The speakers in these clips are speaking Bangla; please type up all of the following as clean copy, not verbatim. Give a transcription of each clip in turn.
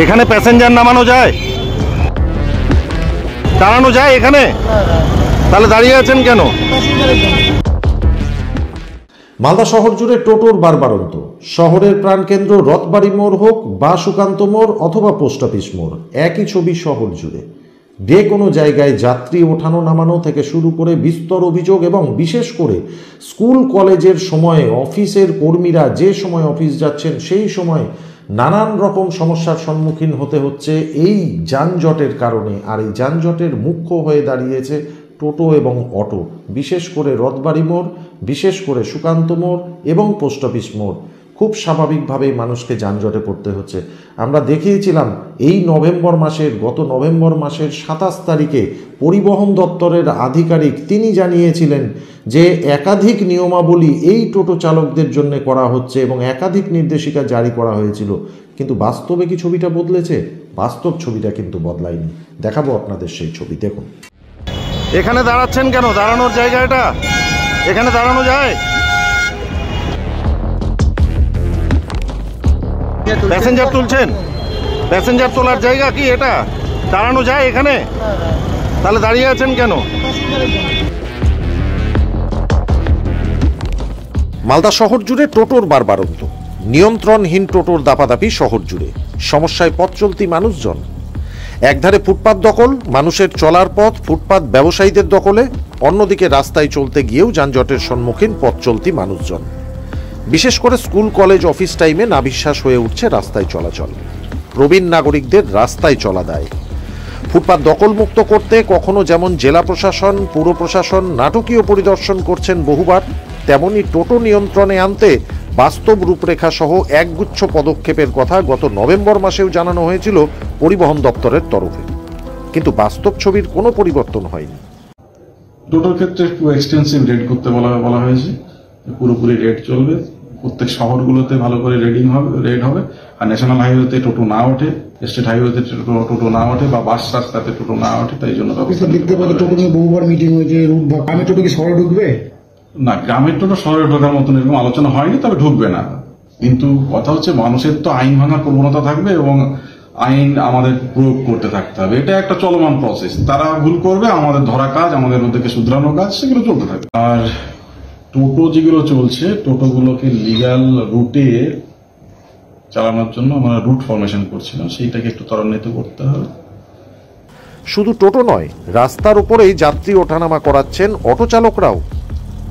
এখানে প্যাসেঞ্জার নামানো যায়? দাঁড়ানো যায় এখানে? তাহলে দাঁড়িয়ে আছেন কেন? মালদা শহর জুড়ে টোটোর বারবারন্ত। শহরের প্রাণকেন্দ্র রথবাড়ি মোড় হোক বা সুকান্ত মোড় অথবা পোস্ট অফিস মোড়, একই ছবি শহর জুড়ে। যে কোনো জায়গায় যাত্রী ওঠানো নামানো থেকে শুরু করে বিস্তর অভিযোগ, এবং বিশেষ করে স্কুল কলেজের সময়ে অফিসের কর্মীরা যে সময় অফিস যাচ্ছেন সেই সময় নানান রকম সমস্যার সম্মুখীন হতে হচ্ছে এই যানজটের কারণে। আর এই যানজটের মুখ্য হয়ে দাঁড়িয়েছে টোটো এবং অটো, বিশেষ করে রথবাড়ি মোড়, বিশেষ করে সুকান্ত মোড় এবং পোস্ট অফিস মোড়। খুব স্বাভাবিকভাবেই মানুষকে যানজটে পড়তে হচ্ছে। আমরা দেখিয়েছিলাম এই গত নভেম্বর মাসের 27 তারিখে পরিবহন দপ্তরের আধিকারিক তিনি জানিয়েছিলেন যে একাধিক নিয়মাবলী এই টোটো চালকদের জন্য করা হচ্ছে এবং একাধিক নির্দেশিকা জারি করা হয়েছিল। কিন্তু বাস্তবে কি ছবিটা বদলেছে? বাস্তব ছবিটা কিন্তু বদলায়নি। দেখাবো আপনাদের সেই ছবি, দেখুন। এখানে দাঁড়াচ্ছেন কেন? দাঁড়ানোর জায়গা এটা? এখানে দাঁড়ানো যায়? প্যাসেঞ্জার তুলছেন? প্যাসেঞ্জার তোলার জায়গা কি এটা? দাঁড়ানো যায় এখানে? তাহলে দাঁড়িয়ে আছেন কেন? মালদা শহর জুড়ে টোটোর বারবারন্ত। নিয়ন্ত্রণহীন টোটোর দাপাদাপি শহর জুড়ে। সমস্যায় পথ চলতি মানুষজন। একধারে ফুটপাত দখল, মানুষের চলার পথ ফুটপাত ব্যবসায়ীদের দখলে। অন্যদিকে রাস্তায় চলতে গিয়েও যানজটের সম্মুখীন পথ চলতি মানুষজন। বিশেষ করে স্কুল কলেজ অফিস টাইমে নাভিশ্বাস হয়ে উঠছে রাস্তায় চলাচল। প্রবীণ নাগরিকদের রাস্তায় চলা দায়। ফুটপাত দখলমুক্ত করতে কখনো যেমন জেলা প্রশাসন, পুর প্রশাসন নাটকীয় পরিদর্শন করছেন বহুবার, তেমনি টোটো নিয়ন্ত্রণে আনতে বাস্তব রূপরেখা সহ একগুচ্ছ পদক্ষেপের কথা গত নভেম্বর মাসেও জানানো হয়েছিল পরিবহন দপ্তরের তরফে। কিন্তু বাস্তব ছবির কোনো পরিবর্তন হয়নি। টোটোর ক্ষেত্রে একটু এক্সটেন্সিভ রেড করতে বলা হয়েছে। পুরোপুরি রেড চলবে, প্রত্যেক শহরগুলোতে ভালো করে রেড হবে। আর ন্যাশনাল হাইওয়েতে টোটো না ওঠে, স্টেট হাইওয়েতে টোটো না ওঠে, বা বাস রাস্তাতে টোটো না ওঠে, তাই জন্য দেখতে পাচ্ছি টোটো নিয়ে বহুবার মিটিং হয়েছে। রুট ভাগ, গ্রামের টোটো কি শহরে ঢুকবে? না, গ্রামের টোটো শহরে ঢোকার মতন এরকম আলোচনা হয়নি, তবে ঢুকবে না। কিন্তু কথা হচ্ছে মানুষের তো আইন ভাঙার প্রবণতা থাকবে এবং আইন আমাদের প্রয়োগ করতে থাকতে হবে। এটা একটা চলমান প্রসেস। তারা ভুল করবে, আমাদের ধরা কাজ, আমাদের ওদেরকে শুধরানো কাজ, সেগুলো চলতে থাকবে। আর টোটো যেগুলো চলছে, টোটোগুলোকে লিগ্যাল রুটে চালানোর জন্য আমরা রুট ফরমেশন করছিলাম, সেইটাকে একটু ত্বরান্বিত করতে হবে। শুধু টোটো নয়, রাস্তার উপরেই যাত্রী ওঠানামা করাচ্ছেন অটো চালকরাও।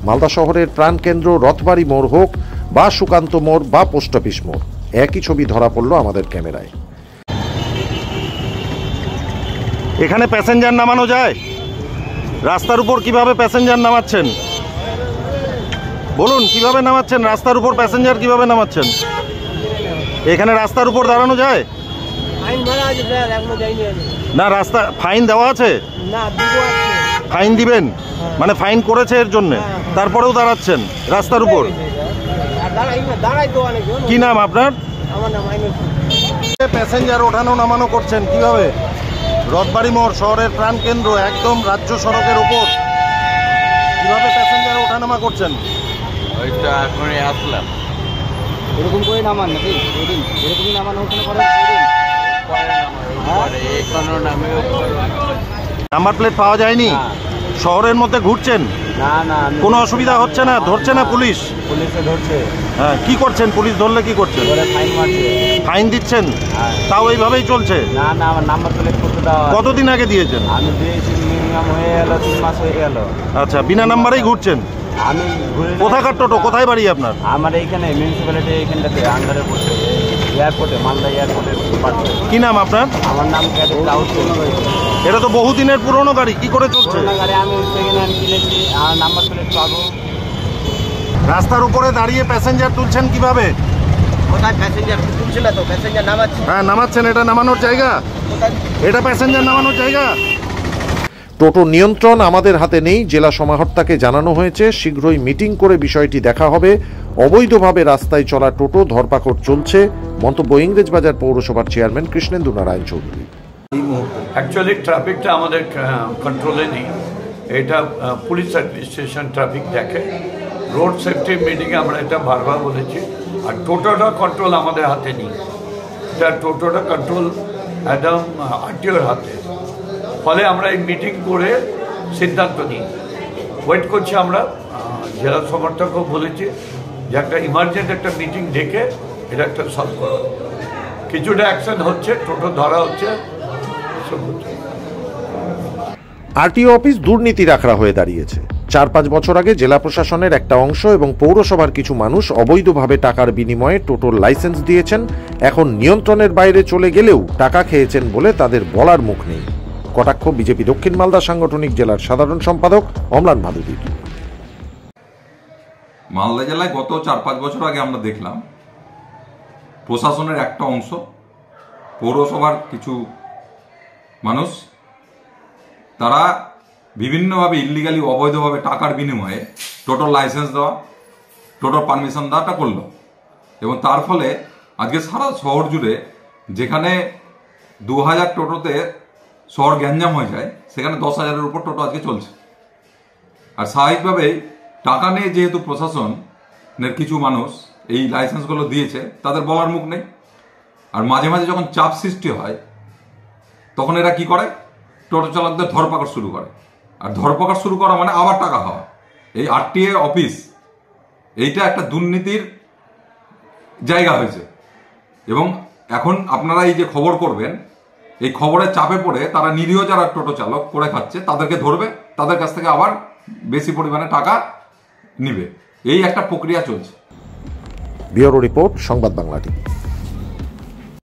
মালদা শহরের প্রাণকেন্দ্র রথবাড়ি মোড় হোক বা সুকান্ত মোড় বা পোস্ট অফিস মোড়, একই ছবি ধরা পড়ল আমাদের ক্যামেরায়। এখানে প্যাসেঞ্জার নামানো যায়? রাস্তার উপর কিভাবে প্যাসেঞ্জার নামাচ্ছেন বলুন? কিভাবে নামাচ্ছেন? রাস্তার উপর প্যাসেঞ্জার কিভাবে নামাচ্ছেন? এখানে রাস্তার উপর দাঁড়ানো যায় না? রাস্তা ফাইন দেওয়া আছে? ফাইন দিবেন মানে ফাইন করেছে এর জন্য, তারপরেও দাঁড়াচ্ছেন রাস্তার উপর? কি নাম আপনার? প্যাসেঞ্জার ওঠানো নামানো করছেন কিভাবে? রথবাড়ি মোড় শহরের প্রাণকেন্দ্র, একদম রাজ্য সড়কের ওপর, কিভাবে প্যাসেঞ্জার ওঠানামা করছেন? ওইটা এখনই আসলাম। এরকম করে নামান নাকি? এরকমই নামানো ওখানে করে নাম্বার প্লেট পাওয়া যায়নি? শহরের মধ্যে ঘুরছেন? না না, কোনো অসুবিধা হচ্ছে না? ধরছে না পুলিশ? পুলিশে ধরছে। হ্যাঁ, কি করছেন? পুলিশ ধরলে কি করছেন? ফাইন মারছে। ফাইন দিচ্ছেন? তাও এইভাবেই চলছে? না না, আমার নাম্বার প্লেট করতে দেওয়া। কতদিন আগে দিয়েছেন? আমি দিয়েছি মিনিমাম হয়ে গেল 3 মাস হয়ে গেল। আচ্ছা, বিনা নাম্বারেই ঘুরছেন? আমি কোথাকার টোটো? কোথায় বাড়ি আপনার? আমার এইখানে মিউনিসিপ্যালিটি এইখানটাতে আন্ডারে পড়ছে, এয়ারপোর্টে, মালদা এয়ারপোর্টের পাশে। কি নাম আপনার? আমার নাম ক্লাউড। এটা তো বহুদিনের পুরনো গাড়ি, কি করে চলছে? গাড়ি আমি সেকেন্ড হ্যান্ড কিনেছি, আর নাম্বার প্লেট পাবো। রাস্তার উপরে দাঁড়িয়ে প্যাসেঞ্জার তুলছেন কিভাবে? কোথায় প্যাসেঞ্জার তুলছে না তো, প্যাসেঞ্জার নামাচ্ছে। হ্যাঁ, নামাচ্ছেন। এটা নামানোর জায়গা? এটা প্যাসেঞ্জার নামানোর জায়গা? টোটো নিয়ন্ত্রণ আমাদের হাতে নেই। জেলা সমাহর্তাকে জানানো হয়েছে শীঘ্রই মিটিং করে বিষয়টি দেখা হবে। অবৈধভাবে রাস্তায় চলা টোটো ধরপাকড় চলছে। মন্তব্য ইংরেজবাজার পৌরসভার চেয়ারম্যান কৃষ্ণেন্দু নারায়ণ চৌধুরী। অ্যাকচুয়ালি ট্রাফিকটা আমাদের কন্ট্রোলে নেই, এটা পুলিশ অ্যাডমিনিস্ট্রেশন ট্রাফিক দেখে। রোড সেফটি মিটিংয়ে আমরা এটা বারবার বলেছি। আর টোটোটা কন্ট্রোল আমাদের হাতে নেই। টোটোটা কন্ট্রোল একদম আরটিওর হাতে। ফলে আমরা এই মিটিং করে সিদ্ধান্ত নিই, ওয়েট করছি আমরা। জেলা সমর্থকও বলেছি যে একটা ইমার্জেন্ট একটা মিটিং ডেকে এটা একটা সলভ করা, কিছুটা অ্যাকশন হচ্ছে, টোটো ধরা হচ্ছে, সব হচ্ছে। আরটিও অফিস দুর্নীতির আখড়া হয়ে দাঁড়িয়েছে। 4-5 বছর আগে জেলা প্রশাসনের একটা অংশ এবং পৌরসভার কিছু মানুষ অবৈধভাবে টাকার বিনিময়ে টোটোর লাইসেন্স দিয়েছেন। এখন নিয়ন্ত্রণের বাইরে চলে গেলেও টাকা খেয়েছেন বলে তাদের বলার মুখ নেই। কটাক্ষ বিজেপি দক্ষিণ মালদা সাংগঠনিক জেলার সাধারণ সম্পাদক অম্লান ভাদুরী। মালদা জেলায় গত 4-5 বছর আগে আমরা দেখলাম প্রশাসনের একটা অংশ, পৌরসভার কিছু মানুষ, তারা বিভিন্নভাবে ইল্লিগালি অবৈধভাবে টাকার বিনিময়ে টোটোর লাইসেন্স দেওয়া, টোটোর পারমিশন দেওয়াটা করলো। এবং তার ফলে আজকে সারা শহর জুড়ে যেখানে 2000 টোটোতে শহর গ্যাঞ্জাম হয়ে যায়, সেখানে 10,000-এর উপর টোটো আজকে চলছে। আর স্বাভাবিকভাবেই টাকা নিয়ে যেহেতু প্রশাসনের কিছু মানুষ এই লাইসেন্সগুলো দিয়েছে, তাদের বলার মুখ নেই। আর মাঝে মাঝে যখন চাপ সৃষ্টি হয় তখন এরা কি করে, টোটো চালকদের ধরপাকড় শুরু করে। আর ধরপাকড় শুরু করা মানে আবার টাকা খাওয়া। এই আরটিএ অফিস এইটা একটা দুর্নীতির জায়গা হয়েছে। এবং এখন আপনারা এই যে খবর করবেন, এই খবরের চাপে পড়ে তারা নিরীহ যারা টোটো চালক করে খাচ্ছে তাদেরকে ধরবে, তাদের কাছ থেকে আবার বেশি পরিমাণে টাকা নিবে। এই একটা প্রক্রিয়া চলছে। ব্যুরো রিপোর্ট, সংবাদ বাংলা টিভি।